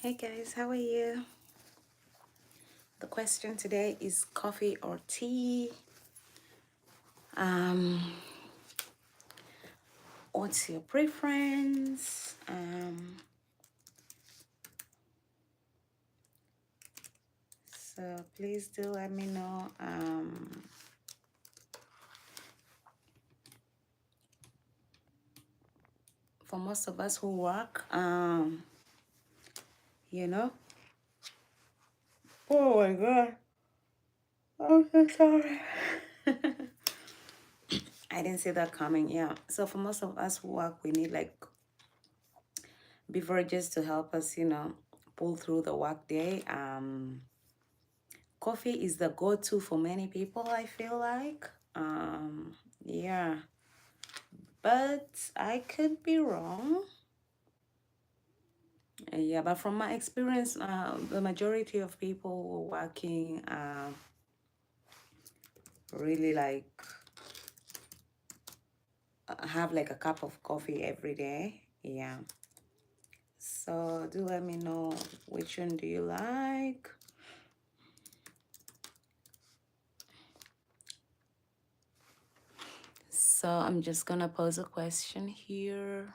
Hey guys, how are you? The question today is coffee or tea? Um, what's your preference? So please do let me know. For most of us who work, you know. Oh my god, I'm so sorry. I didn't see that coming. Yeah. So for most of us who work, we need like beverages to help us, pull through the work day. Coffee is the go-to for many people, I feel like. Yeah, but I could be wrong. Yeah, but from my experience, the majority of people working really like have like a cup of coffee every day. Yeah. So do let me know which one do you like. So I'm just gonna pose a question here.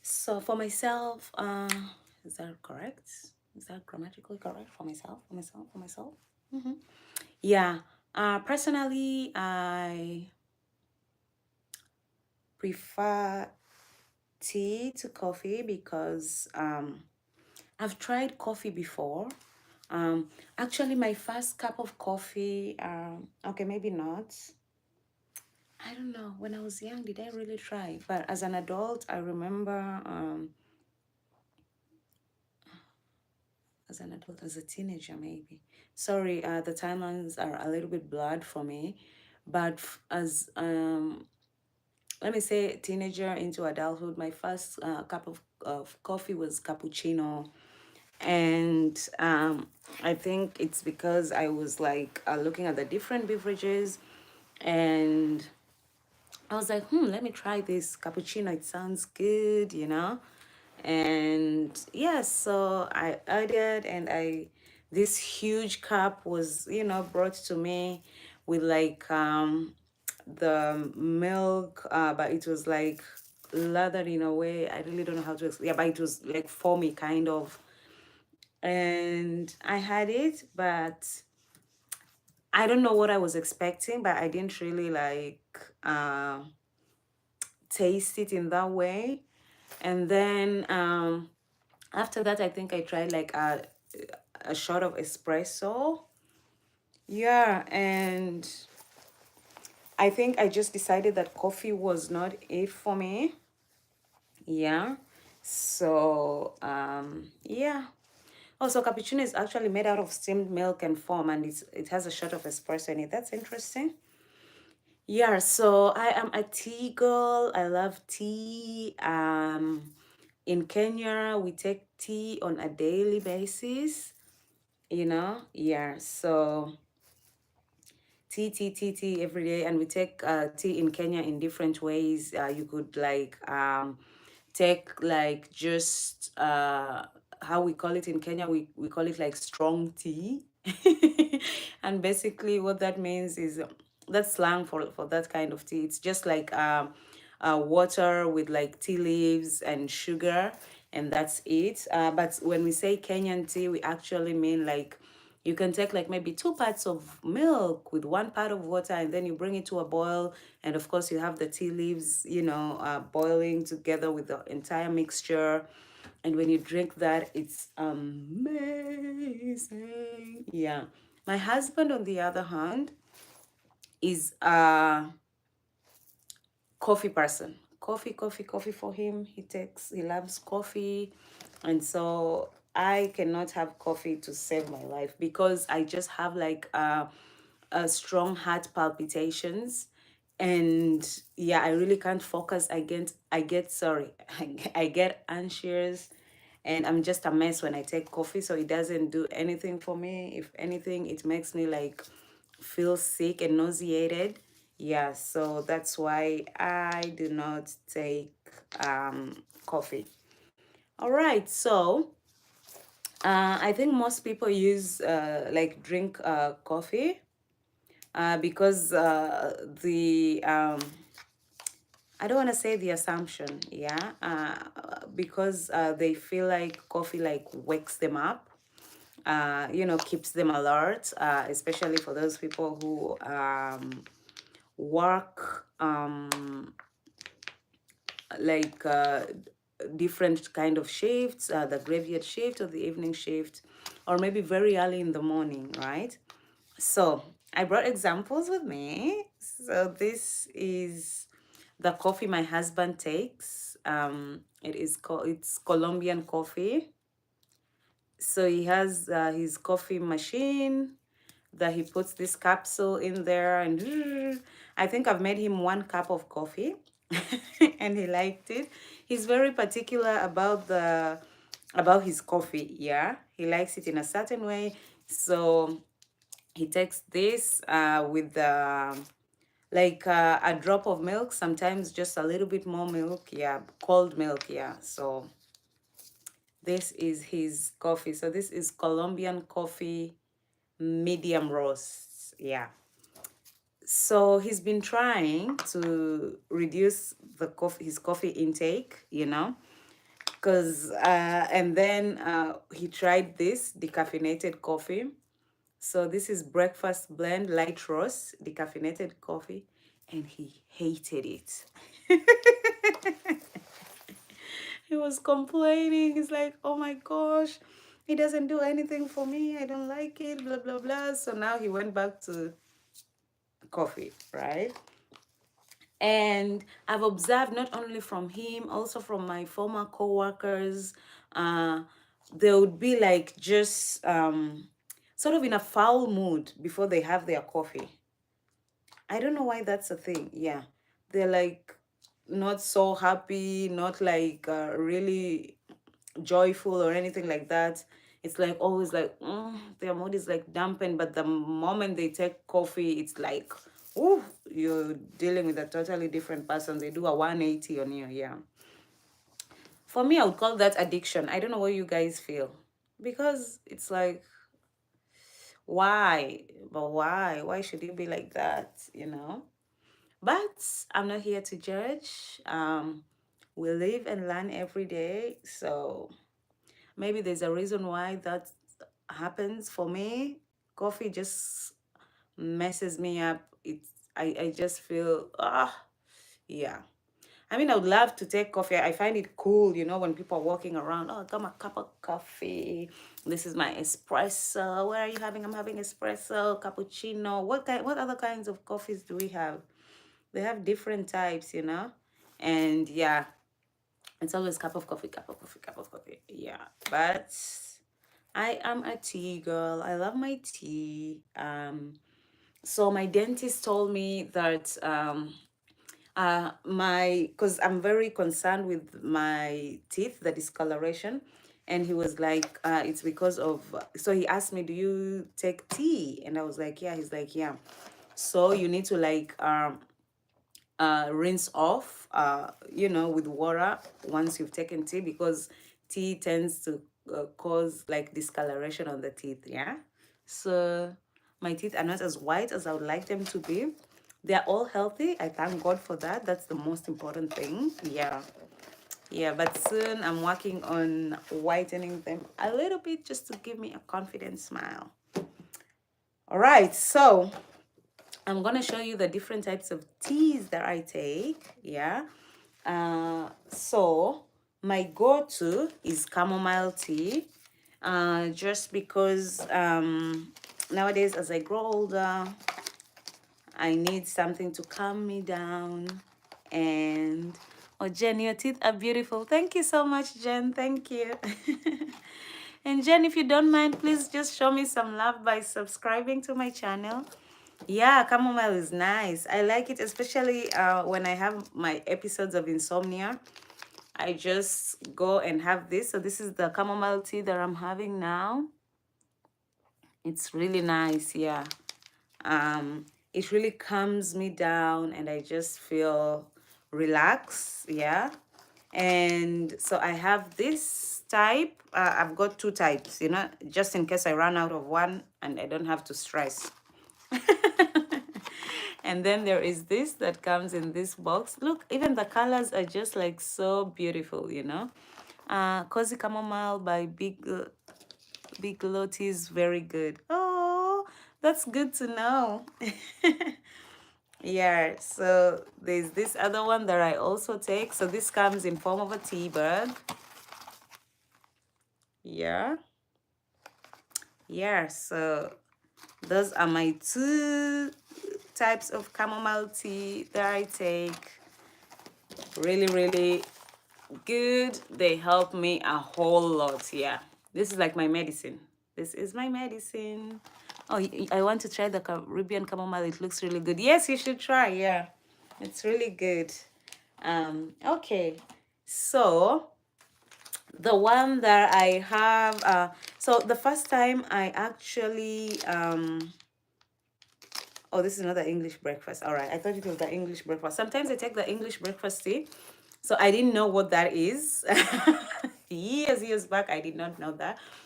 So for myself, is that correct? Is that grammatically correct for myself? For myself? Mm-hmm. Yeah. Personally, I prefer tea to coffee because I've tried coffee before. Actually, my first cup of coffee, okay, maybe not. I don't know. When I was young, did I really try? But as an adult, I remember as an adult, as a teenager, maybe. Sorry, the timelines are a little bit blurred for me. But as, let me say, teenager into adulthood, my first cup of coffee was cappuccino. And I think it's because I was like looking at the different beverages, and I was like, let me try this cappuccino. It sounds good. And yes, so I ordered, and this huge cup was, brought to me with like the milk, but it was like lathered in a way. I really don't know how to explain. Yeah, but it was like foamy kind of. And I had it, but I don't know what I was expecting, but I didn't really like taste it in that way. And then after that, I think I tried like a shot of espresso. Yeah, and I think I just decided that coffee was not it for me. Yeah. So yeah. Also, cappuccino is actually made out of steamed milk and foam, and it has a shot of espresso in it. That's interesting. Yeah, so I am a tea girl. I love tea. In Kenya, we take tea on a daily basis. Yeah. So tea every day, and we take tea in Kenya in different ways. You could like take like just how we call it in Kenya. We call it like strong tea. And basically what that means is that's slang for that kind of tea. It's just like water with like tea leaves and sugar, and that's it. But when we say Kenyan tea, we actually mean like you can take like maybe 2 parts of milk with 1 part of water, and then you bring it to a boil. And of course, you have the tea leaves, boiling together with the entire mixture. And when you drink that, it's amazing. Yeah. My husband, on the other hand, is a coffee person. Coffee for him. He loves coffee. And so I cannot have coffee to save my life because I just have like a strong heart palpitations. And yeah, I really can't focus. I get sorry, I get anxious and I'm just a mess when I take coffee, so it doesn't do anything for me. If anything, it makes me like feel sick and nauseated. Yeah, so that's why I do not take coffee. All right, so I think most people use like drink coffee because the I don't want to say the assumption, yeah, because they feel like coffee like wakes them up, you know, keeps them alert, especially for those people who work like different kind of shifts, the graveyard shift or the evening shift, or maybe very early in the morning, right? So I brought examples with me. So this is the coffee my husband takes. It's Colombian coffee. So he has his coffee machine that he puts this capsule in there, and I think I've made him 1 cup of coffee and he liked it. He's very particular about his coffee. Yeah, he likes it in a certain way. So he takes this with like a drop of milk, sometimes just a little bit more milk. Yeah, cold milk. Yeah, so this is his coffee. So this is Colombian coffee, medium roast. Yeah. So he's been trying to reduce his coffee intake, you know, because and then he tried this decaffeinated coffee. So this is breakfast blend light roast decaffeinated coffee, and he hated it. He was complaining. He's like, "Oh my gosh, it doesn't do anything for me. I don't like it, blah blah blah." So now he went back to coffee, right? And I've observed not only from him, also from my former co-workers, uh, they would be like just sort of in a foul mood before they have their coffee. I don't know why that's a thing. Yeah. They're like not so happy, not like really joyful or anything like that. It's like always like their mood is like dampened, but the moment they take coffee, it's like, oh, you're dealing with a totally different person. They do a 180 on you. Yeah. For me, I would call that addiction. I don't know what you guys feel, because it's like, why? But why? Why should you be like that? You know? But I'm not here to judge. We live and learn every day. So maybe there's a reason why that happens for me. Coffee just messes me up. I just feel yeah. I mean, I would love to take coffee. I find it cool, you know, when people are walking around. Oh, I got my cup of coffee. This is my espresso. What are you having? I'm having espresso, cappuccino. What other kinds of coffees do we have? They have different types, you know. And yeah, it's always cup of coffee, cup of coffee, cup of coffee. Yeah, but I am a tea girl. I love my tea. So my dentist told me that because I'm very concerned with my teeth, the discoloration, and he was like, it's because of. So he asked me, "Do you take tea?" And I was like, "Yeah." He's like, "Yeah." So you need to like rinse off, you know, with water once you've taken tea, because tea tends to cause like discoloration on the teeth. Yeah. So my teeth are not as white as I would like them to be. They're all healthy. I thank God for that. That's the most important thing. Yeah. Yeah, but soon I'm working on whitening them a little bit just to give me a confident smile. All right. So I'm gonna show you the different types of teas that I take. Yeah. So my go-to is chamomile tea. Just because nowadays as I grow older, I need something to calm me down. And oh, Jen, your teeth are beautiful. Thank you so much, Jen. Thank you. And Jen, if you don't mind, please just show me some love by subscribing to my channel. Yeah, chamomile is nice. I like it, especially when I have my episodes of insomnia. I just go and have this. So this is the chamomile tea that I'm having now. It's really nice, yeah. It really calms me down and I just feel relaxed, yeah. And so I have this type. I've got two types, you know, just in case I run out of one and I don't have to stress. And then there is this that comes in this box. Look, even the colors are just like so beautiful, you know. Cozy Chamomile by Big Lottie is very good. Oh, that's good to know. Yeah, so there's this other one that I also take. So this comes in form of a tea bag. Yeah. Yeah, so those are my two types of chamomile tea that I take. Really, really good. They help me a whole lot. Yeah. This is like my medicine. This is my medicine. Oh, I want to try the Caribbean chamomile. It looks really good. Yes, you should try. Yeah. It's really good. Okay. So the one that I have, so the first time I actually, oh, this is not the English breakfast. All right. I thought it was the English breakfast. Sometimes I take the English breakfast tea. So I didn't know what that is. Years back, I did not know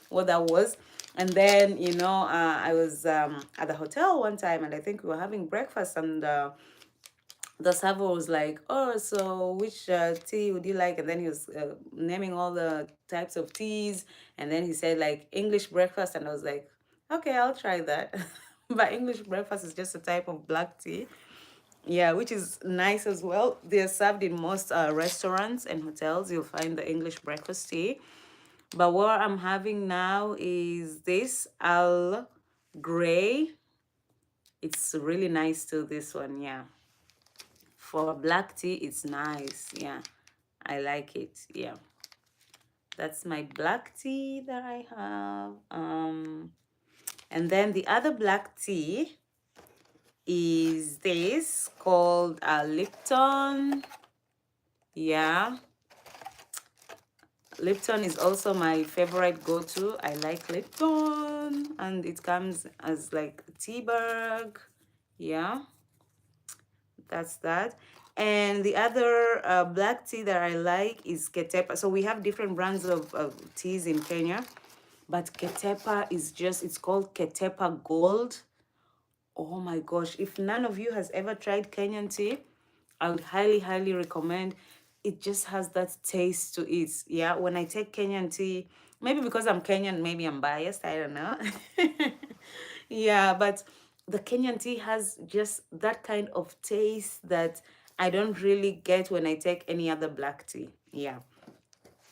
what that was. And then, you know, I was at the hotel one time and I think we were having breakfast and the server was like, oh, so which tea would you like? And then he was naming all the types of teas. And then he said like English breakfast. And I was like, okay, I'll try that. But English breakfast is just a type of black tea. Yeah, which is nice as well. They're served in most restaurants and hotels. You'll find the English breakfast tea. But what I'm having now is this Al Grey. It's really nice too, this one, yeah. For black tea, it's nice, yeah. I like it, yeah. That's my black tea that I have. And then the other black tea is this called Lipton. Yeah, Lipton is also my favorite go-to. I like Lipton and it comes as like a tea bag. Yeah, that's that. And the other black tea that I like is Ketepa. So we have different brands of teas in Kenya, but Ketepa is just, it's called Ketepa Gold. Oh my gosh, if none of you has ever tried Kenyan tea, I would highly, highly recommend. It just has that taste to it. Yeah, when I take Kenyan tea, maybe because I'm Kenyan, maybe I'm biased, I don't know. Yeah, but the Kenyan tea has just that kind of taste that I don't really get when I take any other black tea. Yeah.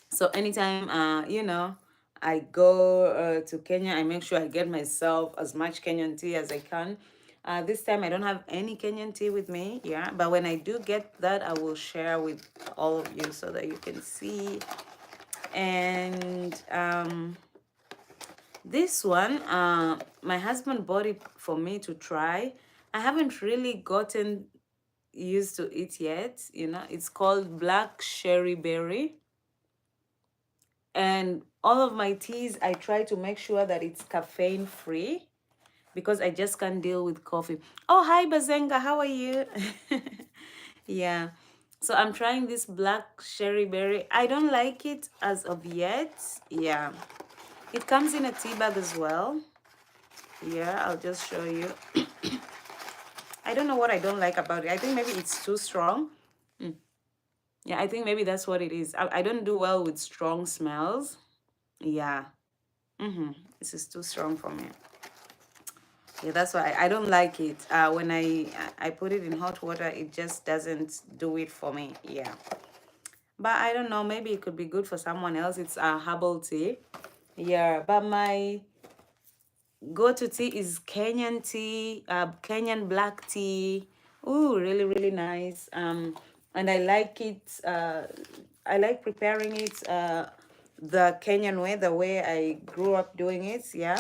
So anytime, you know, I go to Kenya, I make sure I get myself as much Kenyan tea as I can. This time I don't have any Kenyan tea with me, yeah. But when I do get that, I will share with all of you so that you can see. And this one, my husband bought it for me to try. I haven't really gotten used to it yet, you know. It's called Black Sherry Berry. And all of my teas, I try to make sure that it's caffeine free because I just can't deal with coffee. Oh, hi, Bazenga. How are you? Yeah. So I'm trying this black sherry berry. I don't like it as of yet. Yeah. It comes in a tea bag as well. Yeah, I'll just show you. I don't know what I don't like about it. I think maybe it's too strong. Yeah, I think maybe that's what it is. I don't do well with strong smells. Yeah. This is too strong for me. Yeah, that's why I don't like it. When I put it in hot water, it just doesn't do it for me. Yeah. But I don't know, maybe it could be good for someone else. It's a herbal tea. Yeah, but my go-to tea is Kenyan tea, Kenyan black tea. Ooh, really, really nice. And I like it. I like preparing it the Kenyan way, the way I grew up doing it. Yeah.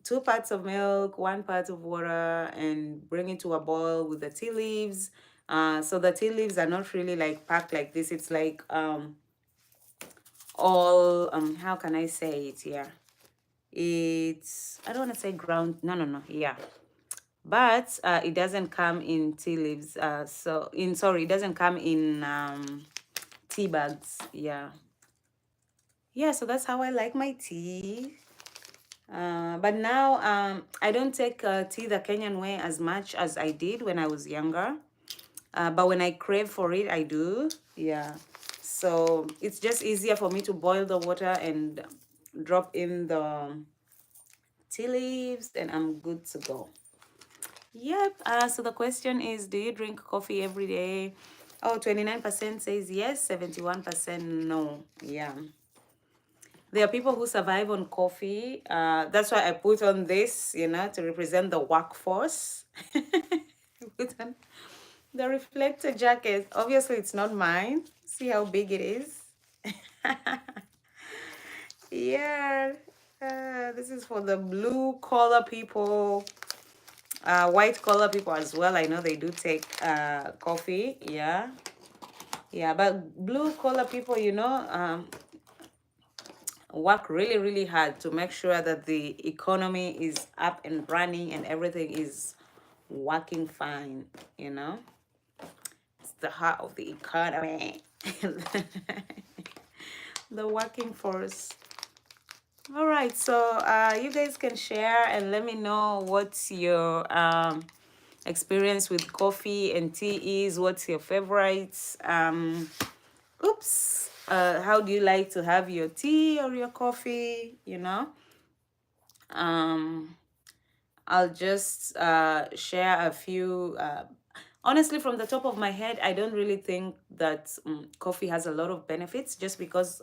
2 parts of milk, 1 part of water, and bring it to a boil with the tea leaves, So the tea leaves are not really like packed like this. It's like all how can I say it here? It's, I don't want to say ground. No, no, no. Yeah, but it doesn't come in tea leaves. Sorry, it doesn't come in tea bags. Yeah, yeah. So that's how I like my tea. But now I don't take tea the Kenyan way as much as I did when I was younger. But when I crave for it, I do. Yeah. So it's just easier for me to boil the water and drop in the tea leaves, and I'm good to go. Yep. So the question is, do you drink coffee every day? Oh, 29% says yes, 71% no. Yeah. There are people who survive on coffee. That's why I put on this, to represent the workforce. Put on the reflector jacket. Obviously, it's not mine. See how big it is? Yeah. This is for the blue collar people, white collar people as well. I know they do take coffee. Yeah. Yeah. But blue collar people, work really, really hard to make sure that the economy is up and running and everything is working fine, you know? It's the heart of the economy. The working force. All right, so you guys can share and let me know what's your experience with coffee and tea is. What's your favorites? Oops. How do you like to have your tea or your coffee? Um, I'll just share a few. Honestly, from the top of my head, I don't really think that coffee has a lot of benefits just because,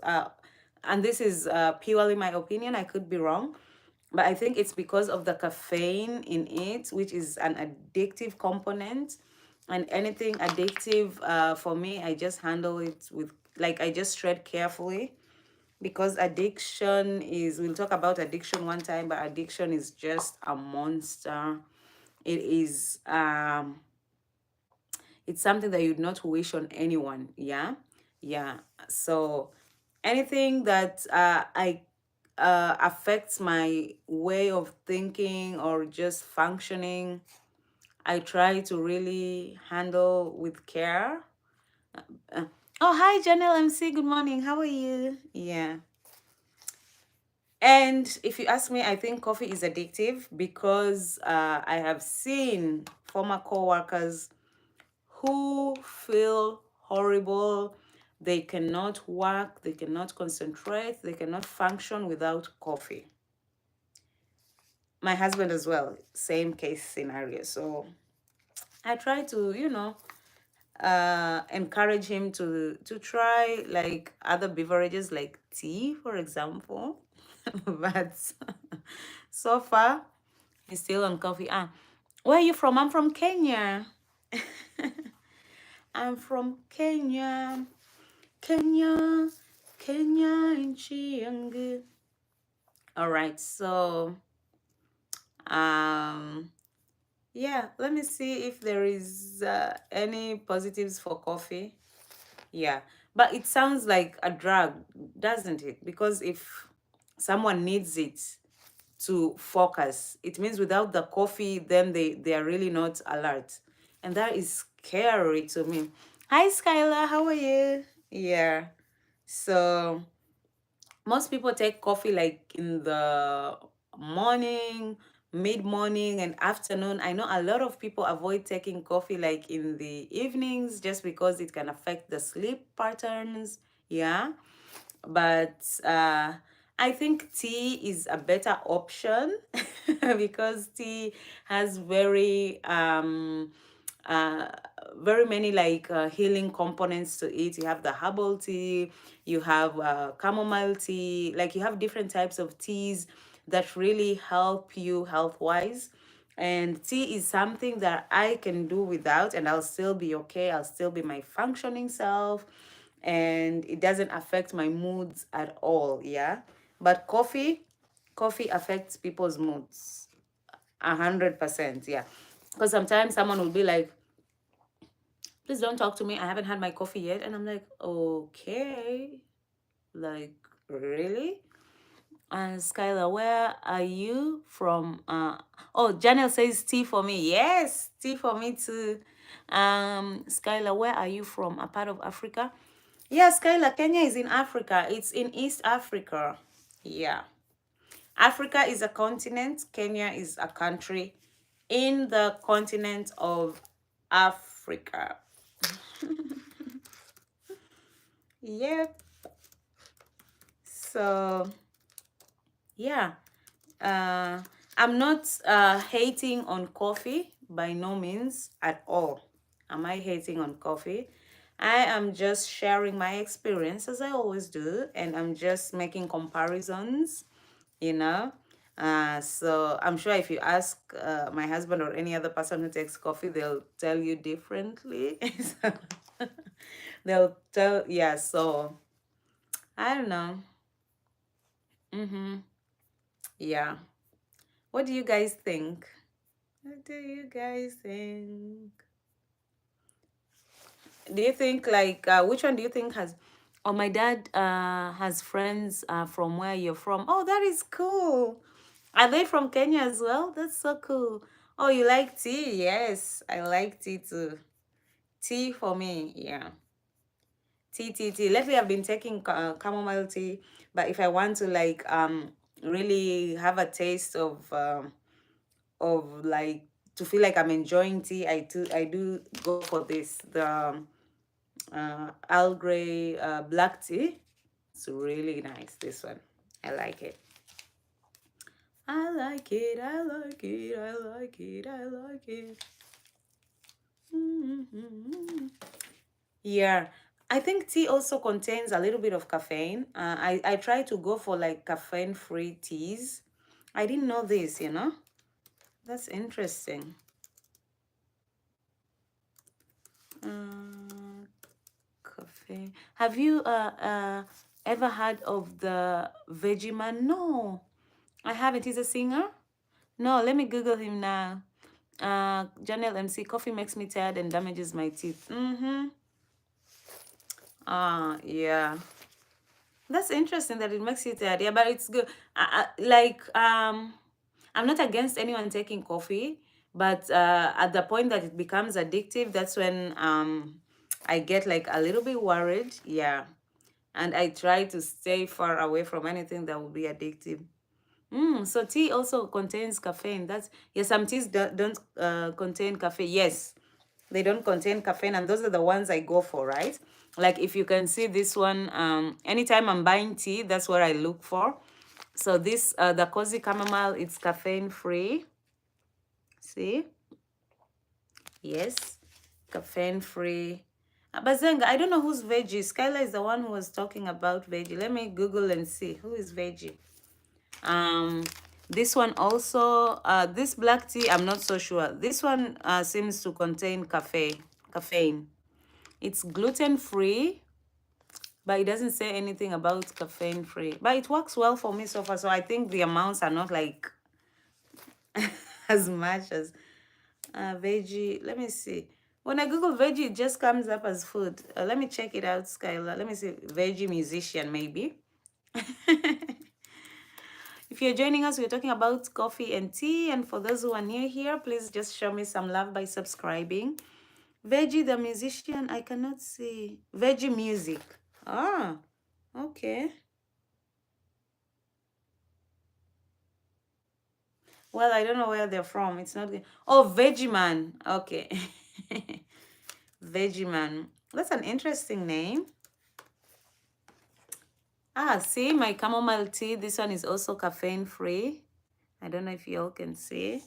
and this is purely my opinion, I could be wrong, but I think it's because of the caffeine in it, which is an addictive component. And anything addictive, for me, I just handle it with, like, I just tread carefully because addiction is, we'll talk about addiction one time, but addiction is just a monster. It is it's something that you'd not wish on anyone. Yeah. Yeah. So anything that I affects my way of thinking or just functioning, I try to really handle with care. uh, oh, hi Janelle MC, good morning, how are you? Yeah. And if you ask me, I think coffee is addictive because I have seen former co-workers who feel horrible. They cannot work, they cannot concentrate, they cannot function without coffee. My husband as well, same case scenario. So I try to, encourage him to try like other beverages like tea, for example. But so far, he's still on coffee. Where are you from? I'm from Kenya. I'm from Kenya. Kenya, Kenya nchi yangu. All right, so um yeah, let me see if there is any positives for coffee. Yeah, but it sounds like a drug, doesn't it? Because if someone needs it to focus, it means without the coffee, then they are really not alert, and that is scary to me. Hi Skylar, how are you? Yeah. So most people take coffee like in the morning, mid-morning, and afternoon. I know a lot of people avoid taking coffee like in the evenings just because it can affect the sleep patterns. Yeah. But I think tea is a better option because tea has uh, very many like healing components to it. You have the herbal tea, you have chamomile tea, like you have different types of teas that really help you health wise. And tea is something that I can do without and I'll still be okay. I'll still be my functioning self and it doesn't affect my moods at all. Yeah. But coffee affects people's moods 100%. Yeah. Because sometimes someone will be like, Please don't talk to me. I haven't had my coffee yet. And I'm like, okay, like, really? And Skylar, where are you from? Oh, Janelle says tea for me. Yes, tea for me too. Skylar, where are you from? A part of Africa? Yeah, Skylar, Kenya is in Africa. It's in East Africa. Yeah. Africa is a continent. Kenya is a country in the continent of Africa. Yep. So, yeah. I'm not hating on coffee by no means at all. Am I hating on coffee? I am just sharing my experience as I always do, and I'm just making comparisons, you know. So I'm sure if you ask my husband or any other person who takes coffee, they'll tell you differently. So, they'll tell, yeah. So I don't know. Mm-hmm. Yeah. What do you guys think? What do you guys think? Do you think like which one do you think has? Oh, my dad has friends from where you're from. Oh, that is cool. Are they from Kenya as well? That's so cool. Oh, you like tea? Yes, I like tea too. Tea for me, yeah. Tea. Lately, I've been taking chamomile tea, but if I want to like really have a taste of like to feel like I'm enjoying tea, I do go for this Earl Grey black tea. It's really nice. This one, I like it. I like it. I like it. I like it. I like it. Mm-hmm. Yeah, I think tea also contains a little bit of caffeine. I try to go for like caffeine-free teas. I didn't know this, you know? That's interesting. Uh, Cafe. Have you ever heard of the Vegiman? No, I haven't. He's a singer? No, let me Google him now. Janelle MC, coffee makes me tired and damages my teeth. Mm-hmm. Yeah. That's interesting that it makes you tired. Yeah, but it's good. I'm not against anyone taking coffee, but at the point that it becomes addictive, that's when I get like a little bit worried. Yeah, and I try to stay far away from anything that will be addictive. So tea also contains caffeine. That's yes. Some teas don't contain caffeine. Yes, they don't contain caffeine, and those are the ones I go for, right? Like if you can see this one, anytime I'm buying tea, that's what I look for. So this the cozy chamomile, it's caffeine free. See, yes, caffeine free. Bazenga, I don't know who's veggie. Skylar is the one who was talking about veggie. Let me Google and see who is veggie. Um, this one also, this black tea, I'm not so sure. This one seems to contain caffeine. It's gluten free, but it doesn't say anything about caffeine free. But it works well for me so far. So I think the amounts are not like as much as veggie. Let me see. When I Google veggie, it just comes up as food. Let me check it out, Skylar. Let me see. Veggie musician, maybe. If you're joining us, we're talking about coffee and tea. And for those who are new here, please just show me some love by subscribing. Veggie the musician, I cannot see. Veggie music. Ah, okay. Well, I don't know where they're from. It's not good. Oh, Veggie Man. Okay. Veggie Man. That's an interesting name. See, my chamomile tea. This one is also caffeine free. I don't know if you all can see.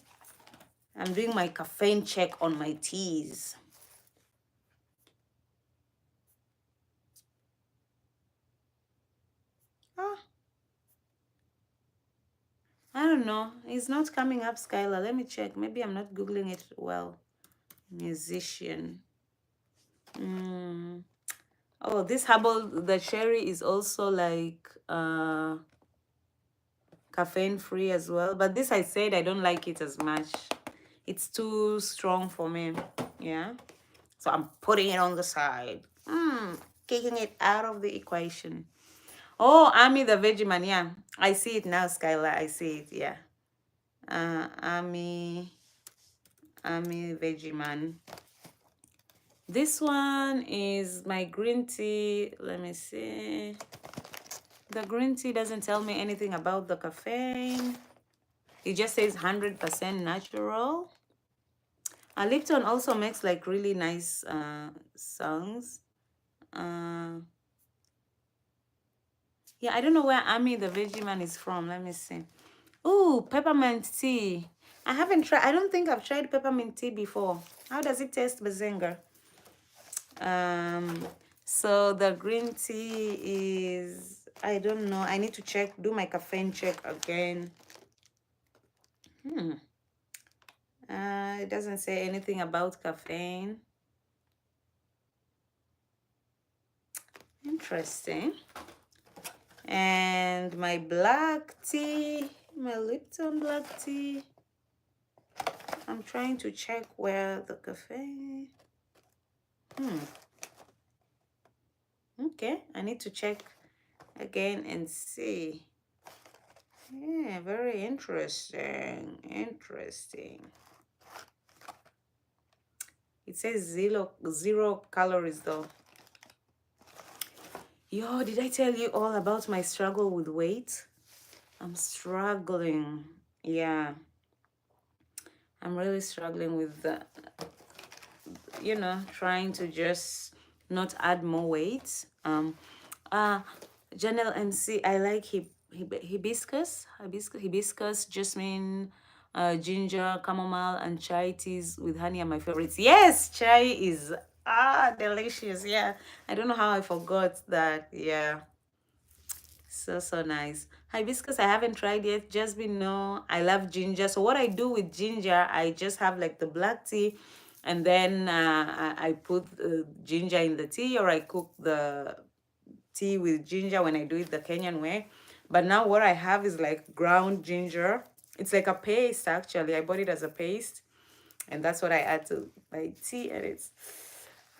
I'm doing my caffeine check on my teas. Ah, I don't know. It's not coming up, Skylar. Let me check. Maybe I'm not Googling it well. Musician. Oh, this herbal, the cherry is also like caffeine free as well. But this I said I don't like it as much. It's too strong for me. Yeah. So I'm putting it on the side. Kicking it out of the equation. Oh, Ami the Vegiman, yeah. I see it now, Skylar. I see it, yeah. Ami Vegiman. This one is my green tea. Let me see. The green tea doesn't tell me anything about the caffeine. It just says 100% natural. Lipton also makes like really nice songs. Yeah, I don't know where Ami the Vegiman is from. Let me see. Ooh, peppermint tea. I haven't tried. I don't think I've tried peppermint tea before. How does it taste, Bazinga? So the green tea is, I don't know. I need to check, do my caffeine check again. It doesn't say anything about caffeine. Interesting. And my black tea, my Lipton black tea. I'm trying to check where the cafe. Okay, I need to check again and see. Yeah, very interesting. Interesting. It says zero calories though. Yo, did I tell you all about my struggle with weight? I'm struggling. Yeah. I'm really struggling with the, trying to just not add more weight. Janelle MC, I like hibiscus, jasmine, ginger, chamomile, and chai teas with honey are my favorites. Yes, chai is delicious. Yeah, I don't know how I forgot that. Yeah, so nice. Hibiscus I haven't tried yet. Jasmine, no. I love ginger. So what I do with ginger, I just have like the black tea, and then I put ginger in the tea, or I cook the tea with ginger when I do it the Kenyan way. But now what I have is like ground ginger. It's like a paste actually. I bought it as a paste, and that's what I add to my tea, and it's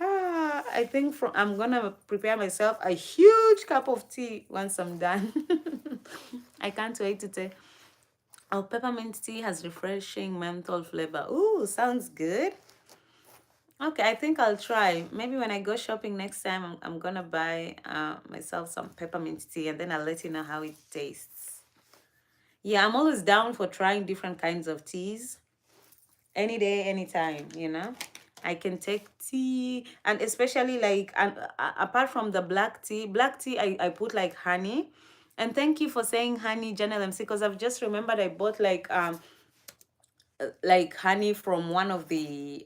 I think I'm gonna prepare myself a huge cup of tea once I'm done. I can't wait to take. Oh, peppermint tea has refreshing menthol flavor. Ooh, sounds good. Okay, I think I'll try. Maybe when I go shopping next time, I'm gonna buy myself some peppermint tea, and then I'll let you know how it tastes. Yeah, I'm always down for trying different kinds of teas. Any day, anytime, I can take tea, and especially like, and apart from the black tea, I put like honey. And thank you for saying honey, Janelle MC, because I've just remembered I bought like honey from one of the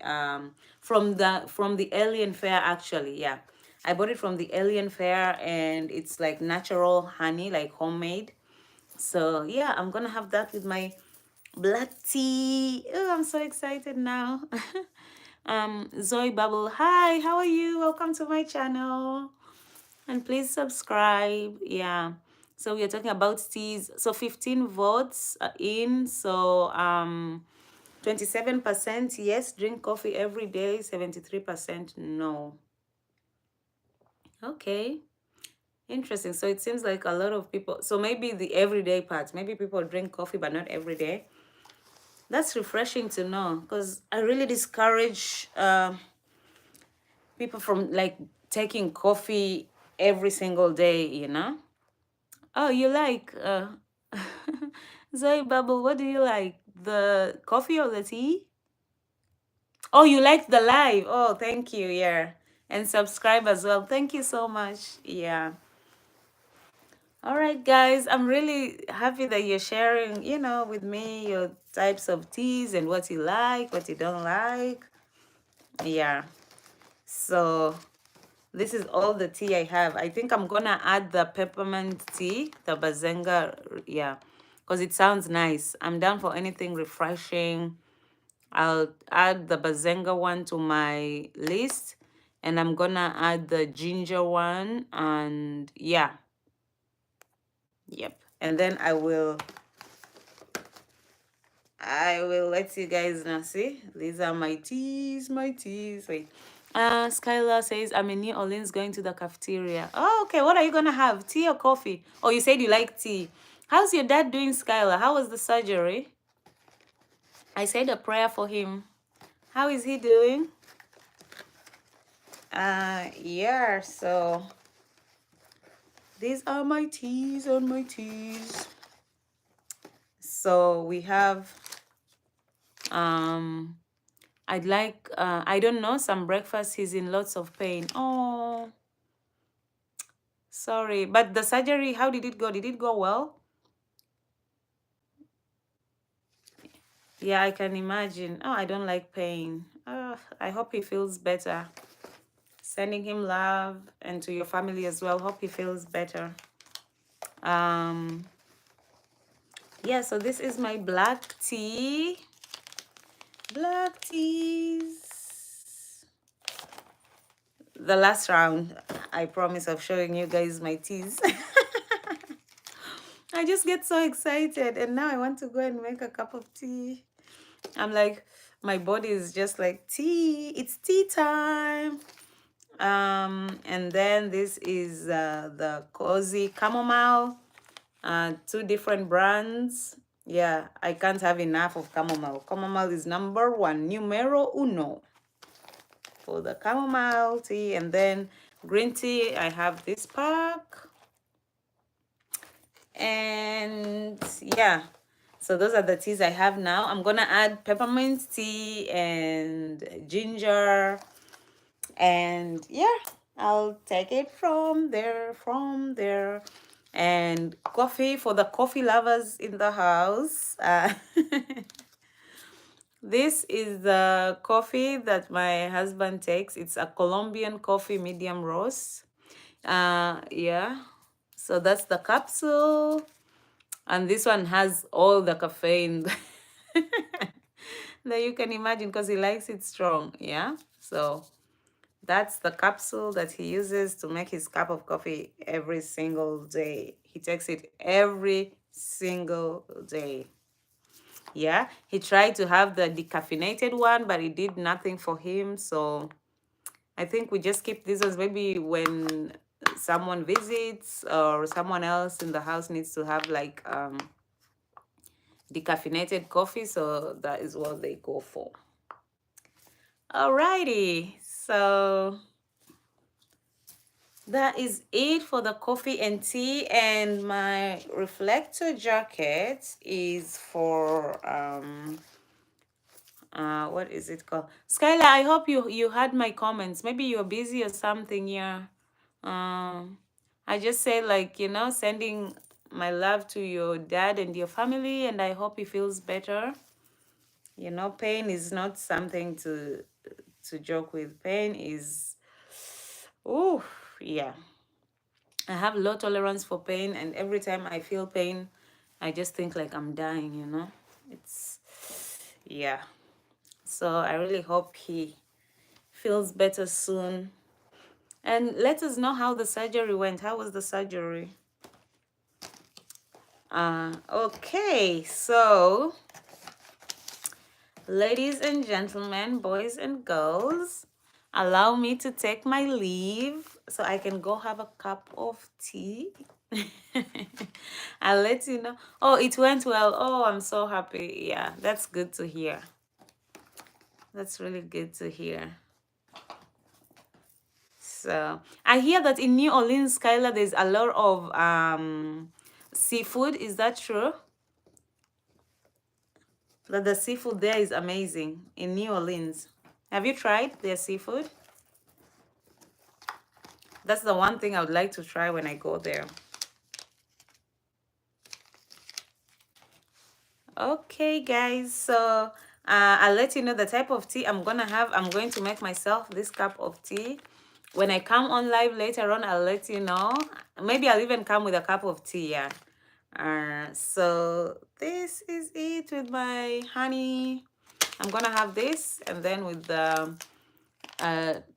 from the Alien Fair actually. Yeah, I bought it from the Alien Fair, and it's like natural honey, like homemade. So yeah, I'm gonna have that with my black tea. Oh, I'm so excited now. Zoe Bubble, hi, how are you? Welcome to my channel, and please subscribe. Yeah, so we are talking about teas. So 15 votes are in. So 27% yes, drink coffee every day. 73% no. Okay, interesting. So it seems like a lot of people, so maybe the everyday part, maybe people drink coffee but not every day. That's refreshing to know, because I really discourage people from like taking coffee every single day. Oh, you like Zoe Bubble, what do you like? The coffee or the tea? Oh, you like the live. Oh, thank you. Yeah. And subscribe as well. Thank you so much. Yeah. All right, guys. I'm really happy that you're sharing, with me your types of teas and what you like, what you don't like. Yeah. So this is all the tea I have. I think I'm gonna add the peppermint tea, the Bazenga, yeah, because it sounds nice. I'm down for anything refreshing. I'll add the Bazenga one to my list, and I'm gonna add the ginger one, and yeah, yep. And then I will let you guys know. See, these are my teas, Wait, Skylar says, I'm in New Orleans going to the cafeteria. Oh, okay. What are you going to have? Tea or coffee? Oh, you said you like tea. How's your dad doing, Skylar? How was the surgery? I said a prayer for him. How is he doing? Yeah, so these are my teas on my teas. So we have, I'd like, I don't know, some breakfast. He's in lots of pain. Oh, sorry. But the surgery, how did it go? Did it go well? Yeah, I can imagine. Oh, I don't like pain. I hope he feels better. Sending him love, and to your family as well. Hope he feels better. Yeah, so this is my black tea. Black teas. The last round, I promise, of showing you guys my teas. I just get so excited, and now I want to go and make a cup of tea. I'm like, my body is just like, tea, it's tea time. And then this is the Cozy Chamomile, 2 different brands. Yeah, I can't have enough of chamomile. Chamomile is number 1, numero uno for the chamomile tea. And then green tea, I have this pack. And yeah, so those are the teas I have now. I'm gonna add peppermint tea and ginger, and yeah, I'll take it from there. And coffee for the coffee lovers in the house. This is the coffee that my husband takes. It's a Colombian coffee, medium roast. Yeah, so that's the capsule. And this one has all the caffeine that you can imagine, because he likes it strong. Yeah, so that's the capsule that he uses to make his cup of coffee every single day. He takes it every single day. Yeah, he tried to have the decaffeinated one, but it did nothing for him. So I think we just keep this as maybe when someone visits or someone else in the house needs to have like decaffeinated coffee. So that is what they go for. Alrighty, so that is it for the coffee and tea. And my reflector jacket is for what is it called? Skylar, I hope you had my comments. Maybe you're busy or something. Yeah. I just say, like, sending my love to your dad and your family, and I hope he feels better. Pain is not something to joke with. Pain is, oh yeah. I have low tolerance for pain, and every time I feel pain, I just think like I'm dying. It's, yeah. So I really hope he feels better soon. And let us know how the surgery went. How was the surgery? Okay, so ladies and gentlemen, boys and girls, allow me to take my leave so I can go have a cup of tea. I'll let you know. Oh, it went well. Oh, I'm so happy. Yeah, that's good to hear. That's really good to hear. So I hear that in New Orleans, Skylar, there's a lot of seafood. Is that true? That the seafood there is amazing in New Orleans. Have you tried their seafood? That's the one thing I would like to try when I go there. Okay, guys, so I'll let you know the type of tea I'm gonna have. I'm going to make myself this cup of tea. When I come on live later on, I'll let you know. Maybe I'll even come with a cup of tea, yeah. So this is it with my honey. I'm gonna have this, and then with the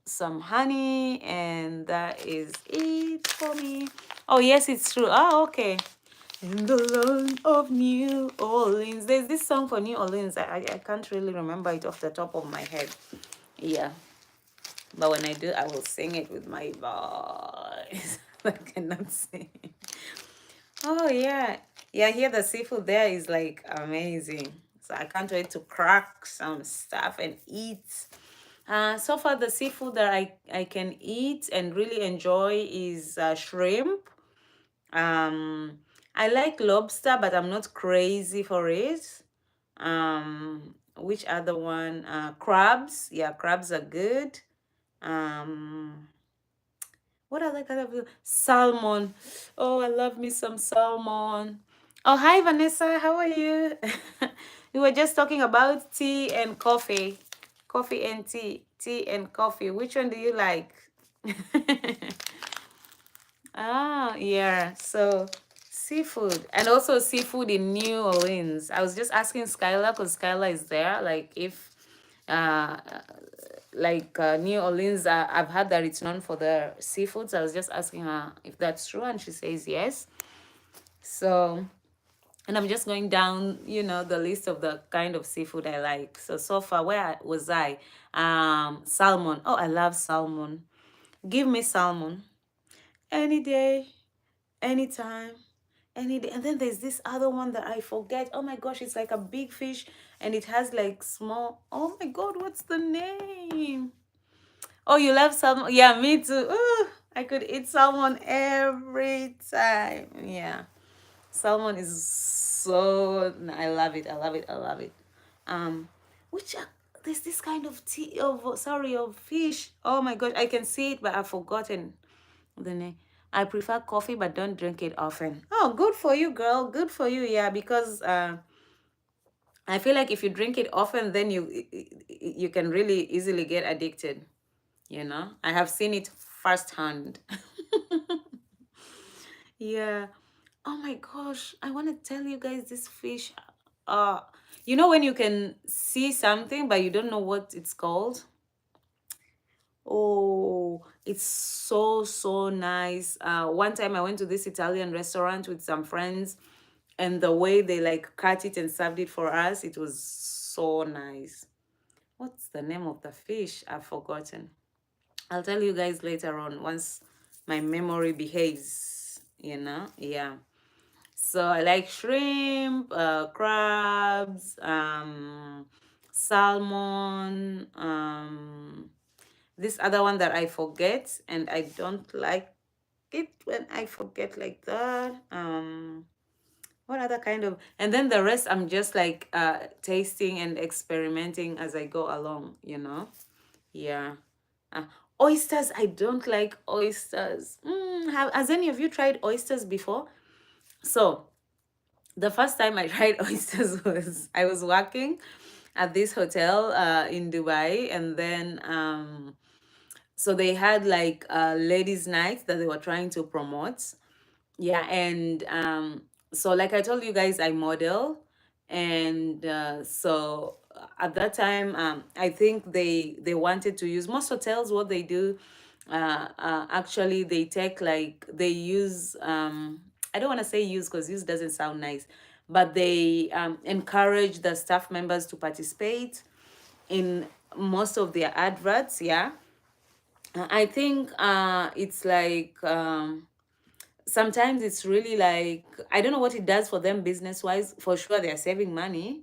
some honey, and that is it for me. Oh yes, it's true. Oh, okay. In the land of New Orleans. There's this song for New Orleans. I can't really remember it off the top of my head. Yeah. But when I do, I will sing it with my voice. I cannot sing. Oh yeah. Yeah, here the seafood there is like amazing. So I can't wait to crack some stuff and eat. So far the seafood that I can eat and really enjoy is shrimp. I like lobster, but I'm not crazy for it. Which other one? Crabs. Yeah, crabs are good. Um, what other kind of salmon? Oh, I love me some salmon. Oh, hi Vanessa, how are you? We were just talking about tea and coffee. Coffee and tea. Tea and coffee. Which one do you like? Ah, yeah. So seafood and also seafood in New Orleans. I was just asking Skylar because Skylar is there. Like if, uh, New Orleans, I've heard that it's known for the seafood. So I was just asking her if that's true, and she says yes. So, and I'm just going down, the list of the kind of seafood I like. So far, was I? Salmon. Oh, I love salmon. Give me salmon any day, anytime, any day. And then there's this other one that I forget. Oh my gosh, it's like a big fish and it has like small. Oh my god, what's the name? Oh, you love salmon? Yeah, me too. Ooh, I could eat salmon every time. Yeah, salmon is so. I love it. I love it. I love it. Um, which there's this kind of of fish. Oh my gosh, I can see it, but I've forgotten the name. I prefer coffee, but don't drink it often. Oh, good for you, girl. Good for you. Yeah, because I feel like if you drink it often, then you can really easily get addicted. I have seen it firsthand. Yeah. Oh my gosh, I want to tell you guys this fish. Uh, when you can see something but you don't know what it's called. Oh, it's so so nice. One time I went to this Italian restaurant with some friends, and the way they like cut it and served it for us, it was so nice. What's the name of the fish? I've forgotten. I'll tell you guys later on once my memory behaves, Yeah. So I like shrimp, crabs, salmon, this other one that I forget, and I don't like it when I forget like that. What other kind of, and then the rest I'm just like tasting and experimenting as I go along. Yeah. Uh, Oysters, I don't like oysters. Has any of you tried oysters before? So the first time I tried oysters was I was working at this hotel in Dubai, and then so they had like a ladies' night that they were trying to promote. Yeah, and so like I told you guys, I model, and so at that time, I think they wanted to use most hotels. What they do, actually, they take like they use. I don't want to say use because use doesn't sound nice, but they encourage the staff members to participate in most of their adverts. Yeah, I think it's like. Sometimes it's really like I don't know what it does for them business wise. For sure, they're saving money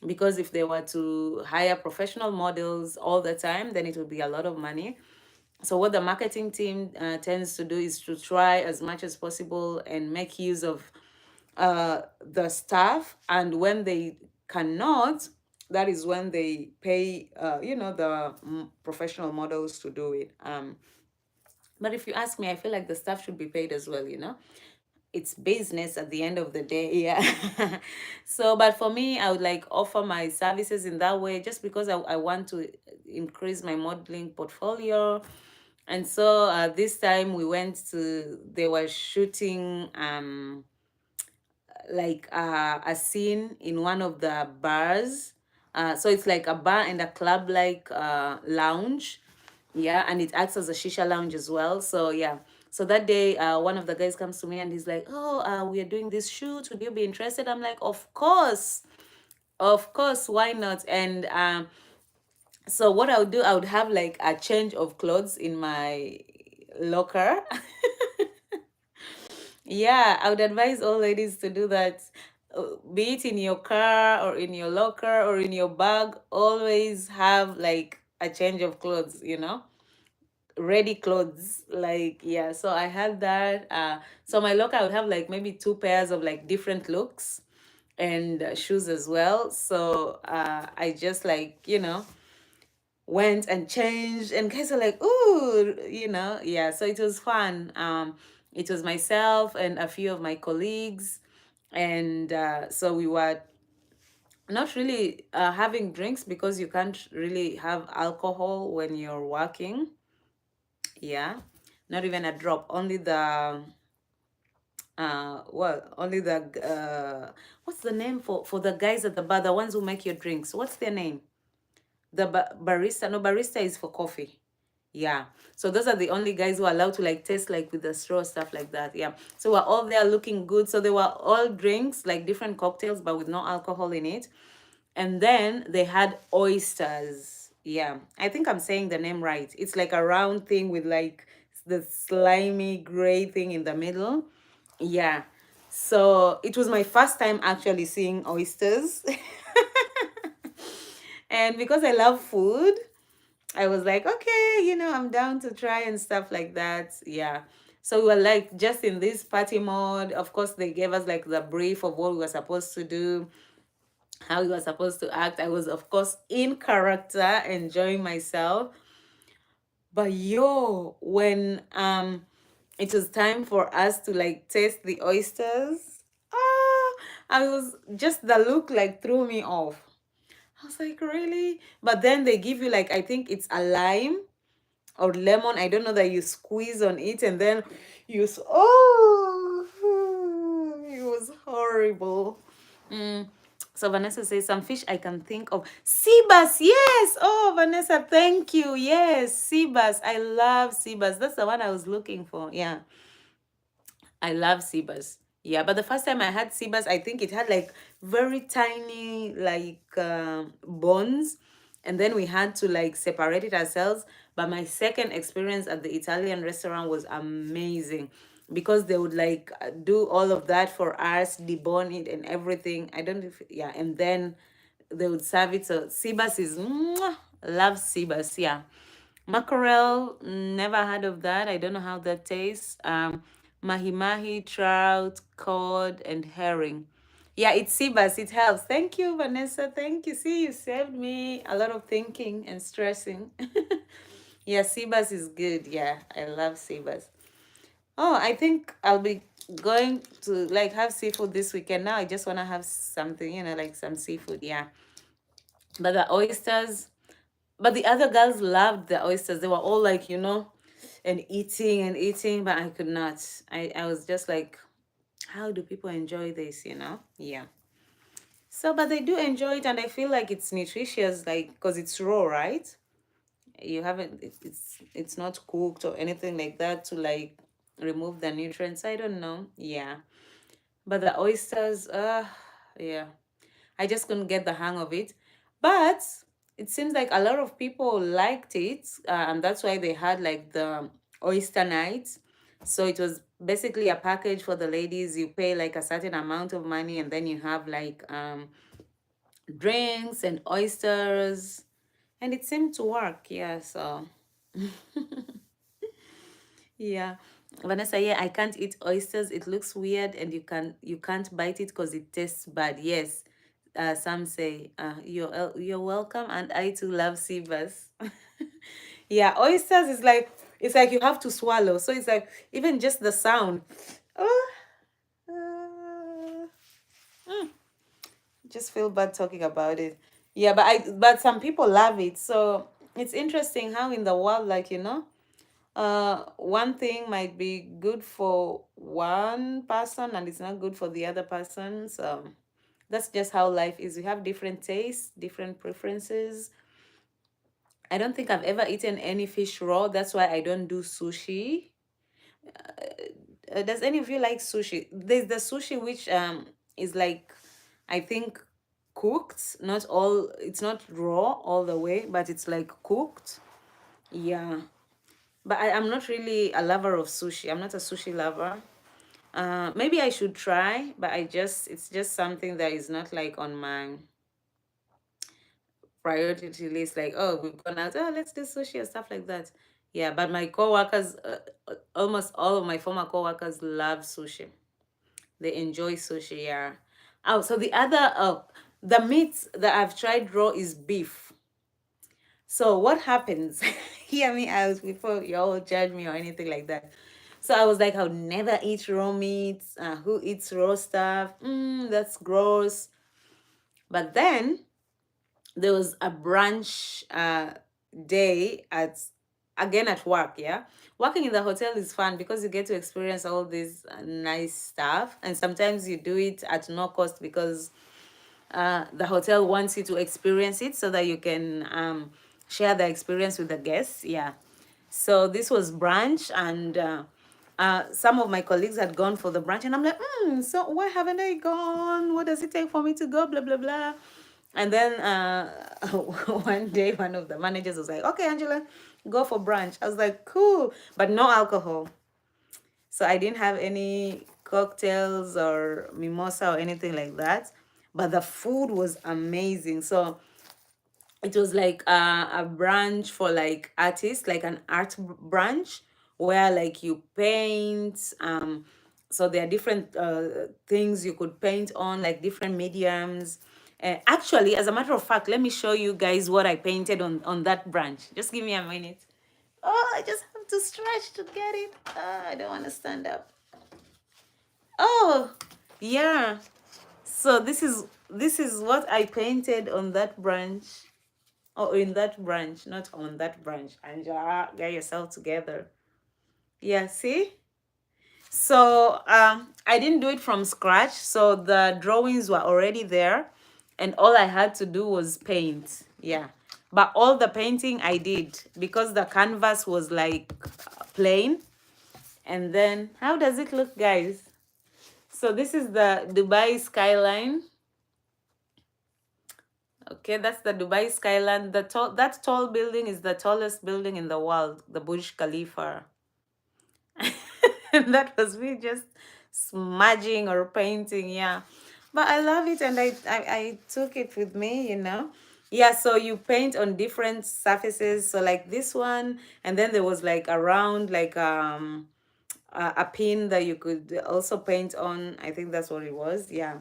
because if they were to hire professional models all the time, then it would be a lot of money. So what the marketing team tends to do is to try as much as possible and make use of the staff. And when they cannot, that is when they pay, the professional models to do it. But if you ask me, I feel like the staff should be paid as well. It's business at the end of the day. Yeah. So but for me, I would like offer my services in that way just because I want to increase my modeling portfolio. And so this time we went to they were shooting like a scene in one of the bars. So it's like a bar and a club like lounge. Yeah, and it acts as a shisha lounge as well. So yeah. So that day, one of the guys comes to me and he's like, "Oh, we are doing this shoot. Would you be interested?" I'm like, of course, why not?" And So what I would do, I would have like a change of clothes in my locker. Yeah, I would advise all ladies to do that. Be it in your car or in your locker or in your bag, always have like a change of clothes, ready clothes. Like, yeah, so I had that. So my locker, I would have like maybe two pairs of like different looks and shoes as well. So I just like, went and changed, and guys are like, ooh, yeah, so it was fun. It was myself and a few of my colleagues, and so we were not really having drinks because you can't really have alcohol when you're working. Yeah, not even a drop, only the only the what's the name for the guys at the bar, the ones who make your drinks, what's their name? The barista. No, barista is for coffee. Yeah. So those are the only guys who are allowed to like taste like with the straw, stuff like that. Yeah. So we're all there looking good. So they were all drinks, like different cocktails, but with no alcohol in it. And then they had oysters. Yeah. I think I'm saying the name right. It's like a round thing with like the slimy gray thing in the middle. Yeah. So it was my first time actually seeing oysters. And because I love food, I was like, okay, I'm down to try and stuff like that. Yeah. So we were like just in this party mode. Of course, they gave us like the brief of what we were supposed to do, how we were supposed to act. I was, of course, in character, enjoying myself. But yo, when it was time for us to like taste the oysters, I was just the look like threw me off. I was like, really? But then they give you like, I think it's a lime or lemon, I don't know, that you squeeze on it, and then oh, it was horrible. mm. So Vanessa says some fish I can think of, sea bass. Yes, oh Vanessa, thank you. Yes, sea bass, I love sea bass. That's the one I was looking for. Yeah, I love Seabass. Yeah, but the first time I had Seabass, I think it had like very tiny like bones, and then we had to like separate it ourselves. But my second experience at the Italian restaurant was amazing because they would like do all of that for us, debone it and everything. I don't know if, yeah, and then they would serve it. So Seabass is mwah, love Seabass. Yeah. Mackerel, never heard of that. I don't know how that tastes. Mahi mahi, trout, cod, and herring. Yeah, it's sea bass. It helps. Thank you, Vanessa. Thank you. See, you saved me a lot of thinking and stressing. Yeah, sea bass is good. Yeah, I love sea bass. Oh, I think I'll be going to like have seafood this weekend. Now I just want to have something, like some seafood. Yeah. But the oysters, but the other girls loved the oysters. They were all like, and eating, but I could not. I was just like, how do people enjoy this? Yeah. So, but they do enjoy it, and I feel like it's nutritious, like, because it's raw, right? You haven't, it's not cooked or anything like that to like remove the nutrients. I don't know. Yeah. But the oysters, yeah. I just couldn't get the hang of it. But it seems like a lot of people liked it, and that's why they had like the oyster night. So it was basically a package for the ladies. You pay like a certain amount of money, and then you have like drinks and oysters, and it seemed to work. Yeah, so yeah. Vanessa, yeah, I can't eat oysters. It looks weird, and you can't bite it because it tastes bad. Yes, some say, you're welcome, and I too love sea bass. Yeah, oysters is like, it's like you have to swallow. So it's like even just the sound. Oh, just feel bad talking about it. Yeah, but some people love it. So it's interesting how in the world, like, one thing might be good for one person and it's not good for the other person. So that's just how life is. We have different tastes, different preferences. I don't think I've ever eaten any fish raw. That's why I don't do sushi. Does any of you like sushi? There's the sushi which is like, I think, cooked, not all, it's not raw all the way, but it's like cooked. Yeah. But I'm not really a lover of sushi. I'm not a sushi lover. Maybe I should try, but it's just something that is not like on my priority list. Like, oh, we've gone out, oh, let's do sushi and stuff like that. Yeah, but my coworkers, almost all of my former coworkers love sushi. They enjoy sushi. Yeah. Oh, so the meat that I've tried raw is beef. So what happens? Hear me out before you all judge me or anything like that. So I was like, I'll never eat raw meat. Who eats raw stuff? That's gross. But then there was a brunch day at again at work. Yeah, working in the hotel is fun because you get to experience all this nice stuff, and sometimes you do it at no cost because the hotel wants you to experience it so that you can share the experience with the guests. Yeah. So this was brunch, and some of my colleagues had gone for the brunch, and I'm like, so why haven't I gone? What does it take for me to go? Blah blah blah. And then one day, one of the managers was like, "Okay, Angela, go for brunch." I was like, "Cool," but no alcohol. So I didn't have any cocktails or mimosa or anything like that. But the food was amazing. So it was like a branch for like artists, like an art branch where like you paint. So there are different things you could paint on, like different mediums. Actually, as a matter of fact, let me show you guys what I painted on that branch. Just give me a minute. Oh, I just have to stretch to get it. I don't want to stand up. Oh, yeah. So this is what I painted on that branch. Oh, in that branch, not on that branch. Angela, get yourself together. Yeah, see? So I didn't do it from scratch. So the drawings were already there, and all I had to do was paint. Yeah. But all the painting I did because the canvas was like plain. And then, how does it look, guys? So this is the Dubai skyline. Okay, that's the Dubai skyline. That tall building is the tallest building in the world, the Burj Khalifa. And that was me just smudging or painting, yeah. But I love it, and I took it with me. Yeah, so you paint on different surfaces. So like this one, and then there was like a round, like a pin that you could also paint on. I think that's what it was. Yeah.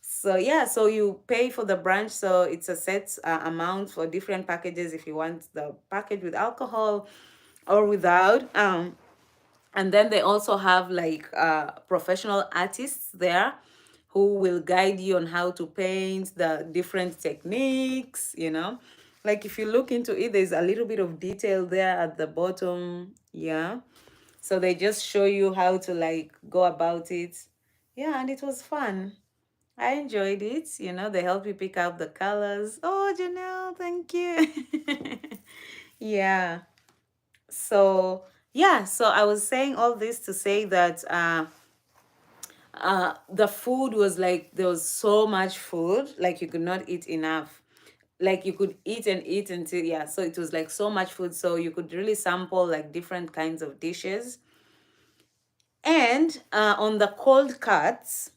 So yeah, so you pay for the branch, so it's a set amount for different packages if you want the package with alcohol or without. And then they also have like professional artists there who will guide you on how to paint the different techniques. Like if you look into it, there's a little bit of detail there at the bottom. Yeah. So they just show you how to like go about it. Yeah, and it was fun. I enjoyed it. They help you pick out the colors. Oh, Janelle, thank you. Yeah. So, yeah, so I was saying all this to say that the food was like, there was so much food, like you could not eat enough. Like you could eat and eat until, yeah, so it was like so much food. So you could really sample like different kinds of dishes. And on the cold cuts,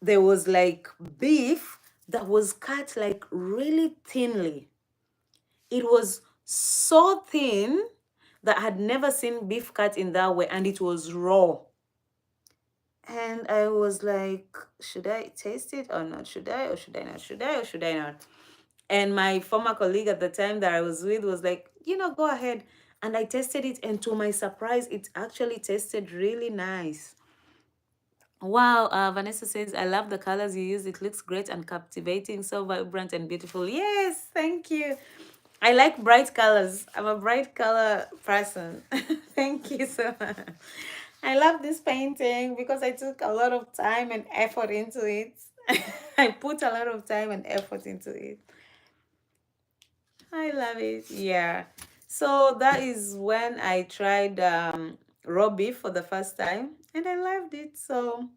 there was like beef that was cut like really thinly. It was so thin that I had never seen beef cut in that way, and it was raw. And I was like, should I taste it or not? Should I or should I not? Should I or should I not? And my former colleague at the time that I was with was like, go ahead. And I tasted it, and to my surprise, it actually tasted really nice. Wow, Vanessa says, I love the colors you use. It looks great and captivating, so vibrant and beautiful. Yes, thank you. I like bright colors. I'm a bright color person. Thank you so much. I love this painting because I took a lot of time and effort into it. I put a lot of time and effort into it. I love it. Yeah. So that is when I tried raw beef for the first time, and I loved it. So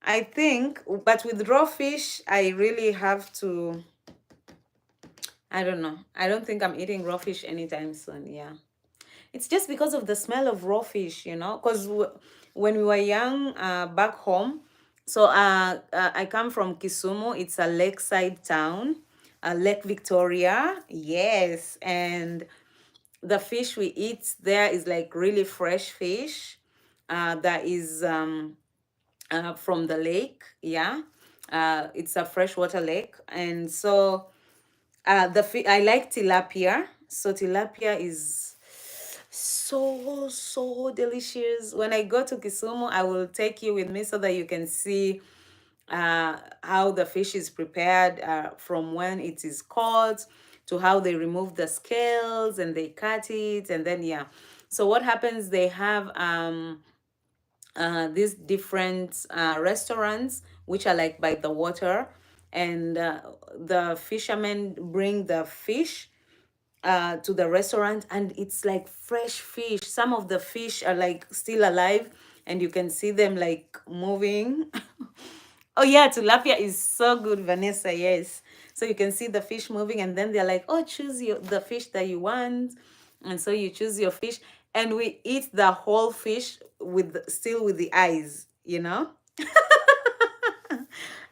I think, but with raw fish, I really have to, I don't know. I don't think I'm eating raw fish anytime soon. Yeah. It's just because of the smell of raw fish, you know, because when we were young, back home, so I come from Kisumu. It's a lakeside town, Lake Victoria. Yes. And the fish we eat there is like really fresh fish that is from the lake. Yeah. It's a freshwater lake. And so I like tilapia. So tilapia is so delicious. When I go to Kisumu, I will take you with me so that you can see how the fish is prepared, from when it is caught to how they remove the scales and they cut it, and then yeah. So what happens? They have these different restaurants which are like by the water, and the fishermen bring the fish to the restaurant, and it's like fresh fish. Some of the fish are like still alive, and you can see them like moving. Oh yeah, tilapia is so good, Vanessa. Yes. So you can see the fish moving, and then they're like, "Oh, choose the fish that you want," and so you choose your fish, and we eat the whole fish with still with the eyes. You know.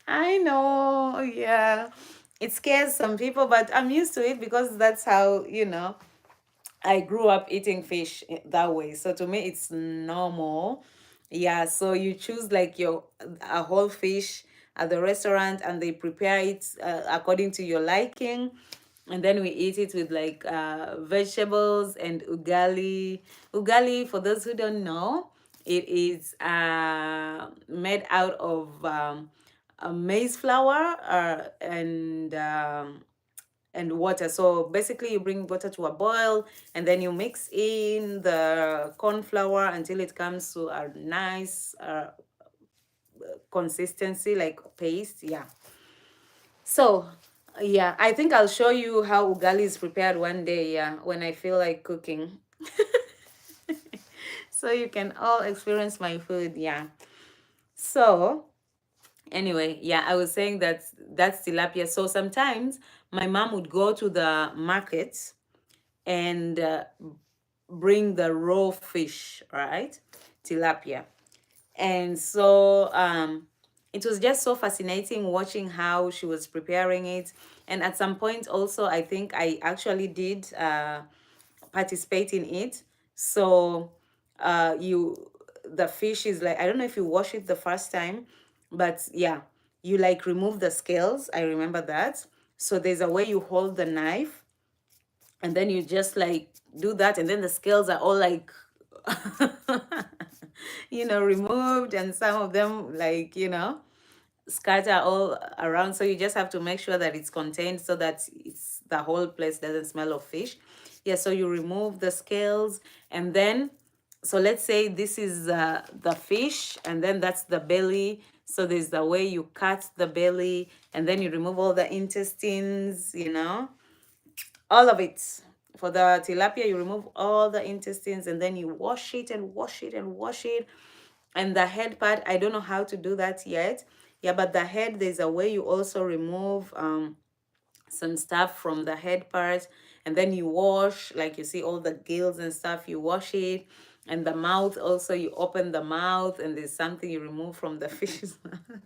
I know. Yeah. It scares some people, but I'm used to it because that's how, I grew up eating fish that way. So to me, it's normal. Yeah. So you choose like a whole fish at the restaurant, and they prepare it according to your liking. And then we eat it with like vegetables and ugali. Ugali, for those who don't know, it is made out of maize flour and water. So basically, you bring water to a boil, and then you mix in the corn flour until it comes to a nice consistency, like paste. Yeah. So, yeah, I think I'll show you how ugali is prepared one day. Yeah, when I feel like cooking, so you can all experience my food. Yeah. So, anyway, yeah, I was saying that that's tilapia. So sometimes my mom would go to the market and bring the raw fish, right? Tilapia. And so it was just so fascinating watching how she was preparing it. And at some point, also, I think I actually did participate in it. So the fish is like, I don't know if you wash it the first time, but yeah, you like remove the scales. I remember that. So there's a way you hold the knife, and then you just like do that, and then the scales are all like removed, and some of them like scatter all around. So you just have to make sure that it's contained so that the whole place doesn't smell of fish. Yeah, so you remove the scales, and then so let's say this is the fish, and then that's the belly. So there's the way you cut the belly, and then you remove all the intestines, all of it. For the tilapia, you remove all the intestines, and then you wash it and wash it and wash it. And the head part, I don't know how to do that yet. Yeah, but the head, there's a way you also remove some stuff from the head part, and then you wash, like you see all the gills and stuff, you wash it. And the mouth also, you open the mouth, and there's something you remove from the fish's mouth.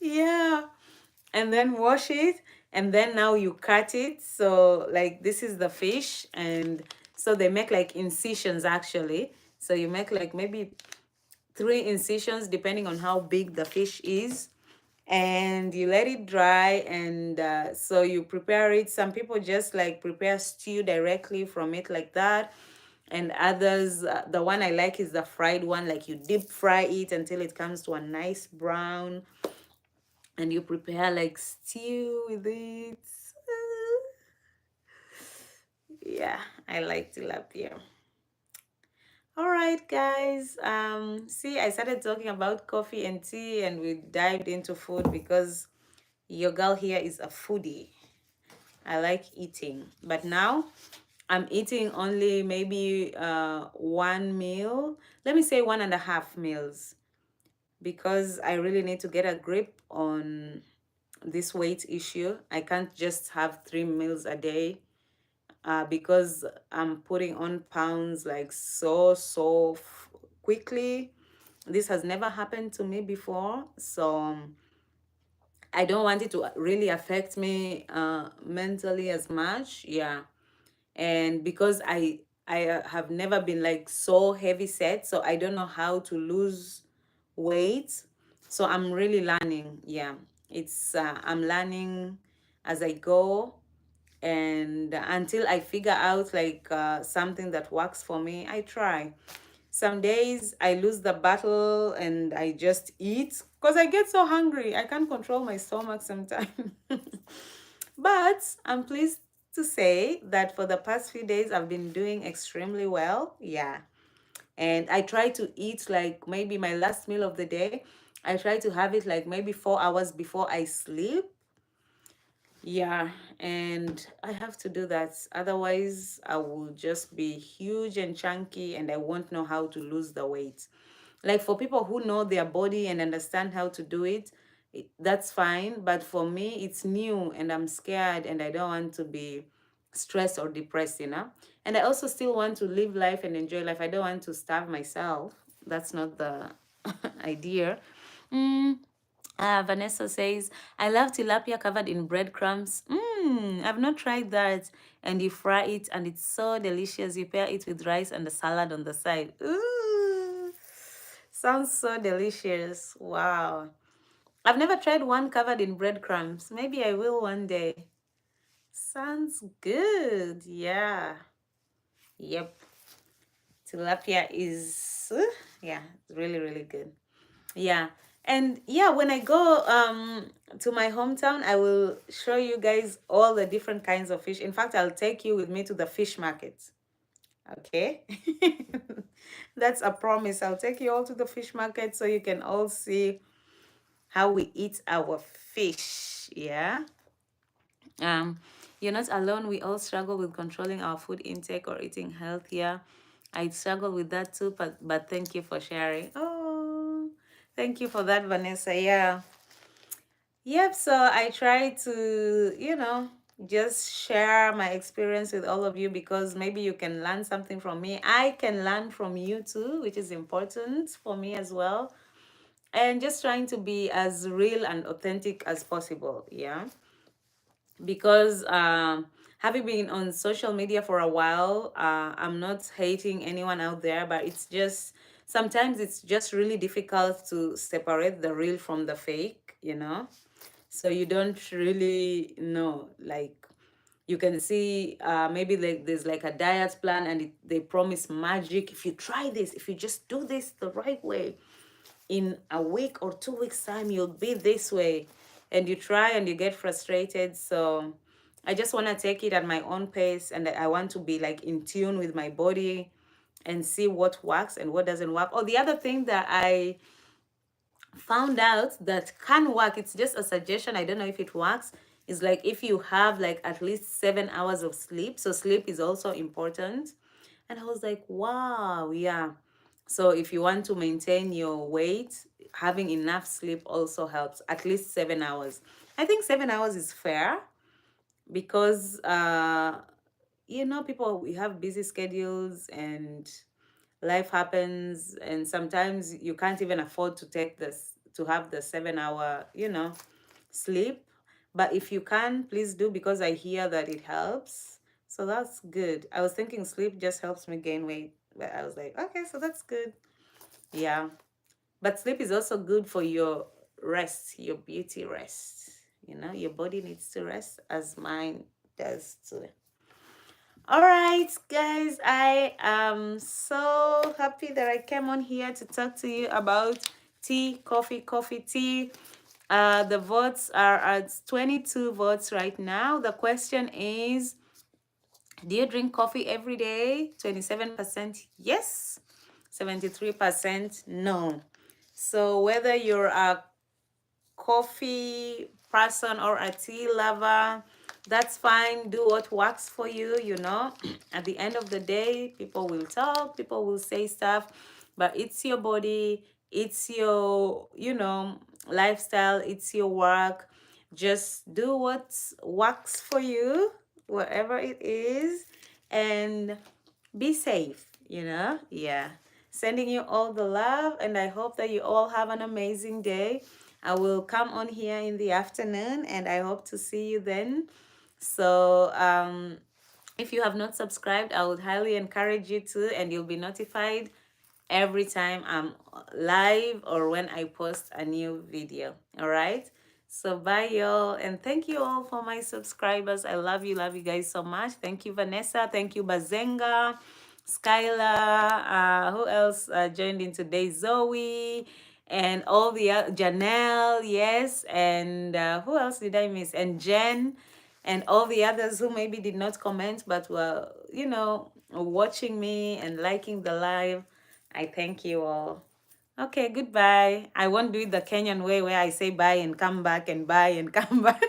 Yeah, and then wash it, and then now you cut it. So like this is the fish, and so they make like incisions actually. So you make like maybe 3 incisions depending on how big the fish is, and you let it dry. And so you prepare it. Some people just like prepare stew directly from it like that, and others, the one I like is the fried one. Like you deep fry it until it comes to a nice brown, and you prepare like stew with it. Yeah, I like tilapia. All right, guys. See, I started talking about coffee and tea, and we dived into food because your girl here is a foodie. I like eating, but now I'm eating only maybe one meal. Let me say 1.5 meals. because I really need to get a grip on this weight issue. I can't just have 3 meals a day, because I'm putting on pounds like so quickly. This has never happened to me before, so I don't want it to really affect me mentally as much. Yeah, and because I have never been like so heavy set, so I don't know how to lose weight. So I'm really learning. Yeah, it's I'm learning as I go, and until I figure out like something that works for me, I try. Some days I lose the battle and I just eat because I get so hungry. I can't control my stomach sometimes. But I'm pleased to say that for the past few days, I've been doing extremely well. Yeah. And I try to eat like maybe my last meal of the day. I try to have it like maybe 4 hours before I sleep. Yeah, and I have to do that. Otherwise, I will just be huge and chunky and I won't know how to lose the weight. Like for people who know their body and understand how to do it, that's fine. But for me, it's new and I'm scared and I don't want to be stressed or depressed, you know? And I also still want to live life and enjoy life. I don't want to starve myself. That's not the idea. Mm, Vanessa says, I love tilapia covered in breadcrumbs. I've not tried that. And you fry it, and it's so delicious. You pair it with rice and a salad on the side. Ooh, sounds so delicious. Wow. I've never tried one covered in breadcrumbs. Maybe I will one day. Sounds good. Yeah. Yep. Tilapia is, yeah, really, really good. Yeah. And yeah, when I go to my hometown, I will show you guys all the different kinds of fish. In fact, I'll take you with me to the fish market. Okay. That's a promise. I'll take you all to the fish market so you can all see how we eat our fish. Yeah. Um, you're not alone. We all struggle with controlling our food intake or eating healthier. I struggle with that too, but thank you for sharing. Oh, thank you for that, Vanessa. Yeah. Yep, so I try to, just share my experience with all of you because maybe you can learn something from me. I can learn from you too, which is important for me as well. And just trying to be as real and authentic as possible. Yeah, because having been on social media for a while, I'm not hating anyone out there, but it's just sometimes it's just really difficult to separate the real from the fake. So you don't really know, like you can see maybe like there's like a diet plan and they promise magic. If you try this, if you just do this the right way, in a week or 2 weeks time you'll be this way, and you try and you get frustrated. So I just want to take it at my own pace, and I want to be like in tune with my body and see what works and what doesn't work. Or the other thing that I found out that can work, it's just a suggestion, I don't know if it works, is like if you have like at least 7 hours of sleep. So sleep is also important. And I was like, wow, yeah. So if you want to maintain your weight, having enough sleep also helps. At least 7 hours. I think 7 hours is fair because people, we have busy schedules and life happens, and sometimes you can't even afford to take this to have the 7 hour sleep. But if you can, please do, because I hear that it helps. So that's good. I was thinking sleep just helps me gain weight, but I was like, okay, so that's good. Yeah, but sleep is also good for your rest, your beauty rest. Your body needs to rest as mine does too. All right, guys, I am so happy that I came on here to talk to you about tea, coffee, tea. The votes are at 22 votes right now. The question is, do you drink coffee every day? 27% yes, 73% no. So whether you're a coffee person or a tea lover, that's fine. Do what works for you. At the end of the day, people will talk, people will say stuff, but it's your body. it's your, lifestyle, it's your work. Just do what works for you, whatever it is, and be safe, Yeah. Sending you all the love, and I hope that you all have an amazing day. I will come on here in the afternoon, and I hope to see you then. So, if you have not subscribed, I would highly encourage you to, and you'll be notified every time I'm live or when I post a new video. All right. So bye y'all, and thank you all for my subscribers. I love you guys so much. Thank you, Vanessa. Thank you, Bazenga, Skylar. Who else joined in today? Zoe, and all the Janelle, yes, and who else did I miss? And Jen, and all the others who maybe did not comment but were, watching me and liking the live. I thank you all. Okay, goodbye. I won't do it the Kenyan way where I say bye and come back and bye and come back.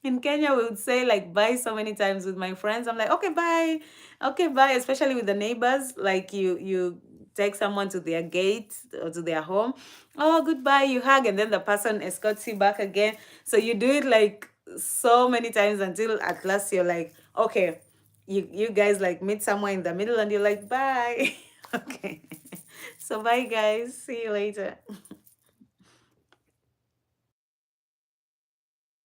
In Kenya, we would say like bye so many times with my friends. I'm like, okay, bye, especially with the neighbors. Like you take someone to their gate or to their home. Oh, goodbye, you hug, and then the person escorts you back again. So you do it like so many times until at last you're like, okay, you guys like meet somewhere in the middle and you're like, bye. Okay. So bye guys. See you later.